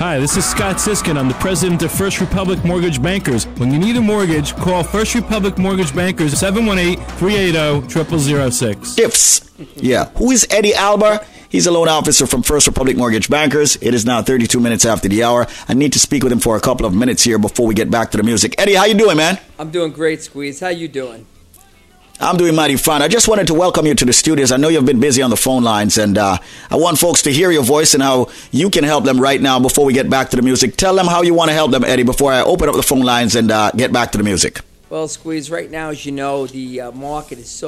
Hi, this is Scott Siskin. I'm the president of First Republic Mortgage Bankers. When you need a mortgage, call First Republic Mortgage Bankers, 718-380-0006. Gifts. Yeah. Who is Eddie Alber? He's a loan officer from First Republic Mortgage Bankers. It is now 32 minutes after the hour. I need to speak with him for a couple of minutes here before we get back to the music. Eddie, how you doing, man? I'm doing great, Squeeze. How you doing? I'm doing mighty fine. I just wanted to welcome you to the studios. I know you've been busy on the phone lines, and I want folks to hear your voice and how you can help them right now before we get back to the music. Tell them how you want to help them, Eddie, before I open up the phone lines and get back to the music. Well, Squeeze, right now, as you know, the market is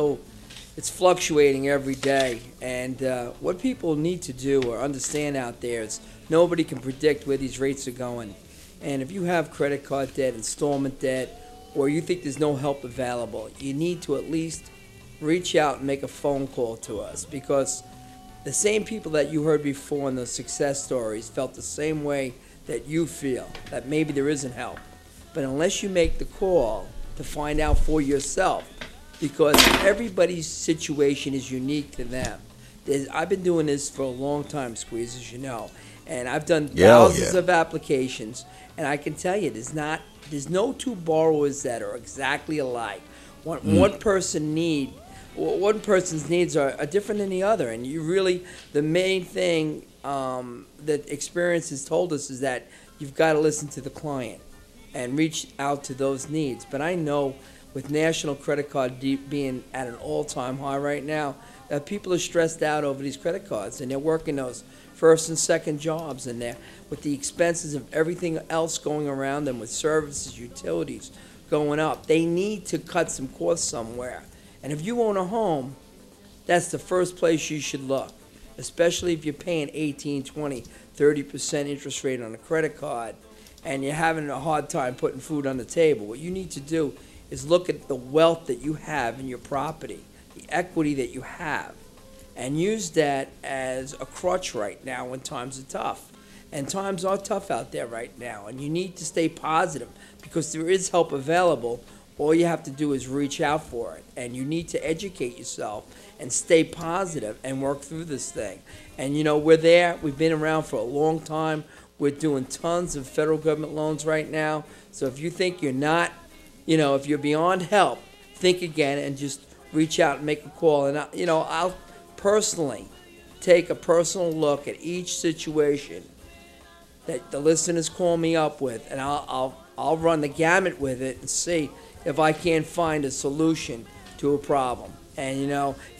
it's fluctuating every day. And what people need to do or understand out there is nobody can predict where these rates are going. And if you have credit card debt, installment debt, or you think there's no help available, you need to at least reach out and make a phone call to us, because the same people that you heard before in those success stories felt the same way that you feel, that maybe there isn't help. But unless you make the call to find out for yourself, because everybody's situation is unique to them. I've been doing this for a long time, Squeeze, as you know, and I've done thousands of applications, and I can tell you there's no two borrowers that are exactly alike. One person's needs are different than the other, and the main thing that experience has told us is that you've got to listen to the client and reach out to those needs. But I know with national credit card being at an all-time high right now, that people are stressed out over these credit cards, and they're working those first and second jobs, and they're with the expenses of everything else going around them, with services, utilities going up. They need to cut some costs somewhere. And if you own a home, that's the first place you should look, especially if you're paying 18, 20, 30% interest rate on a credit card and you're having a hard time putting food on the table. What you need to do is look at the wealth that you have in your property, the equity that you have, and use that as a crutch right now when times are tough. And times are tough out there right now, and you need to stay positive because there is help available. All you have to do is reach out for it, and you need to educate yourself and stay positive and work through this thing. And, you know, we're there. We've been around for a long time. We're doing tons of federal government loans right now. So if you think you're not, if you're beyond help, think again and just reach out and make a call. And, I'll personally take a personal look at each situation that the listeners call me up with, and I'll run the gamut with it and see if I can't find a solution to a problem. And,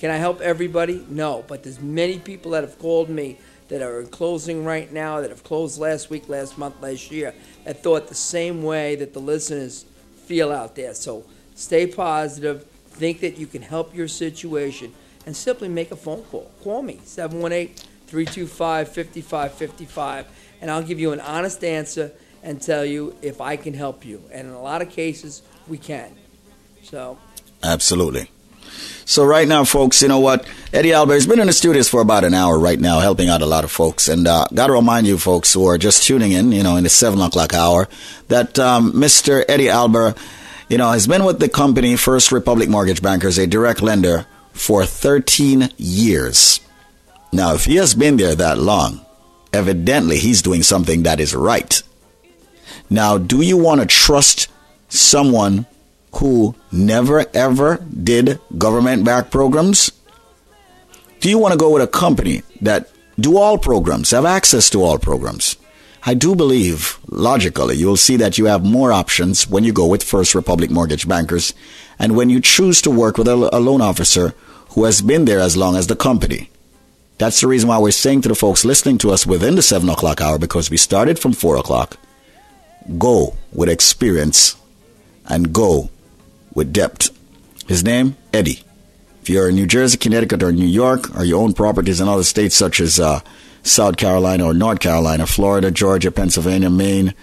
can I help everybody? No, but there's many people that have called me that are in closing right now, that have closed last week, last month, last year, that thought the same way that the listeners feel out there. So stay positive, think that you can help your situation, and simply make a phone call. Call me, 718-325-5555, and I'll give you an honest answer and tell you if I can help you. And in a lot of cases, we can. So, absolutely. So right now, folks, you know what? Eddie Alber has been in the studios for about an hour right now, helping out a lot of folks. And got to remind you folks who are just tuning in, in the 7 o'clock hour, that Mr. Eddie Alber, has been with the company First Republic Mortgage Bankers, a direct lender, for 13 years. Now, if he has been there that long, evidently he's doing something that is right. Now, do you want to trust someone who never ever did government-backed programs? Do you want to go with a company that do all programs, have access to all programs? I do believe, logically, you'll see that you have more options when you go with First Republic Mortgage Bankers and when you choose to work with a loan officer who has been there as long as the company. That's the reason why we're saying to the folks listening to us within the 7 o'clock hour, because we started from 4 o'clock, go with experience and go with depth. His name, Eddie. If you're in New Jersey, Connecticut, or New York, or you own properties in other states such as South Carolina or North Carolina, Florida, Georgia, Pennsylvania, Maine,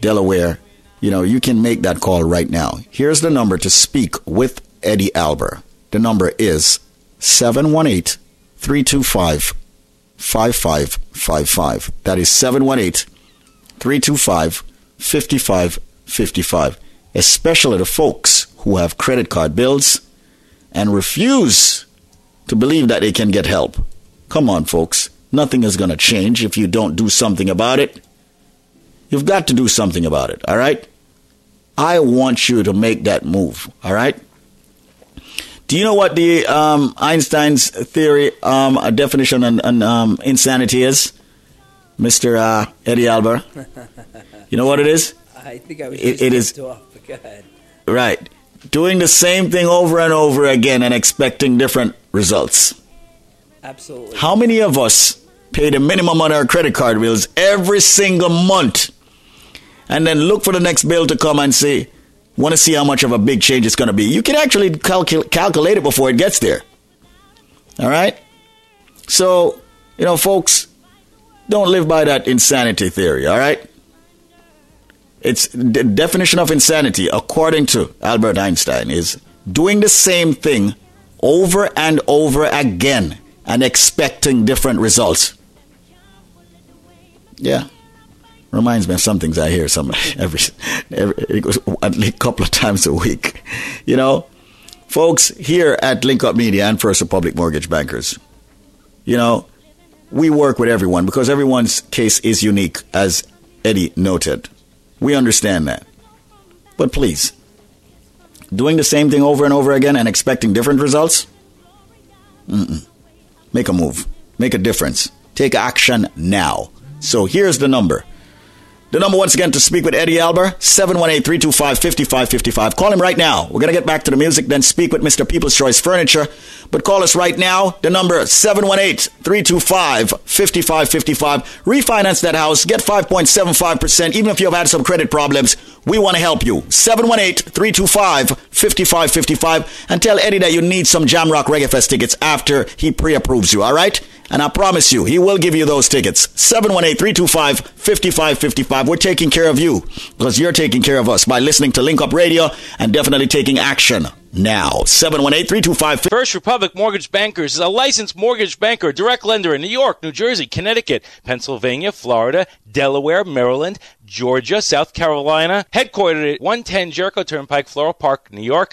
Delaware, you can make that call right now. Here's the number to speak with Eddie Alber. The number is 718-325-5555. That is 718-325-5555. Especially the folks who have credit card bills and refuse to believe that they can get help. Come on, folks. Nothing is going to change if you don't do something about it. You've got to do something about it, all right? I want you to make that move, all right? Do you know what the Einstein's theory definition on insanity is, Mr. Eddie Albert? You know what it is? I think I was just it is off, but go ahead. Right. Doing the same thing over and over again and expecting different results. Absolutely. How many of us pay the minimum on our credit card bills every single month and then look for the next bill to come and say, want to see how much of a big change it's going to be? You can actually calculate it before it gets there. All right? So, folks, don't live by that insanity theory, all right? It's the definition of insanity, according to Albert Einstein, is doing the same thing over and over again and expecting different results. Yeah. Reminds me of some things I hear every it goes at least a couple of times a week. Folks, here at Link Up Media and First Republic Mortgage Bankers, we work with everyone because everyone's case is unique, as Eddie noted. We understand that. But please, doing the same thing over and over again and expecting different results? Make a move. Make a difference. Take action now. So here's the number. The number once again to speak with Eddie Albert, 718-325-5555. Call him right now. We're going to get back to the music, then speak with Mr. People's Choice Furniture. But call us right now. The number 718-325-5555. Refinance that house. Get 5.75%. Even if you've had some credit problems, we want to help you. 718-325-5555. And tell Eddie that you need some Jamrock Reggae Fest tickets after he pre-approves you, all right? And I promise you, he will give you those tickets. 718-325-5555. We're taking care of you because you're taking care of us by listening to Link Up Radio and definitely taking action now. 718-325. First Republic Mortgage Bankers is a licensed mortgage banker, direct lender in New York, New Jersey, Connecticut, Pennsylvania, Florida, Delaware, Maryland, Georgia, South Carolina, headquartered at 110 Jericho Turnpike, Floral Park, New York.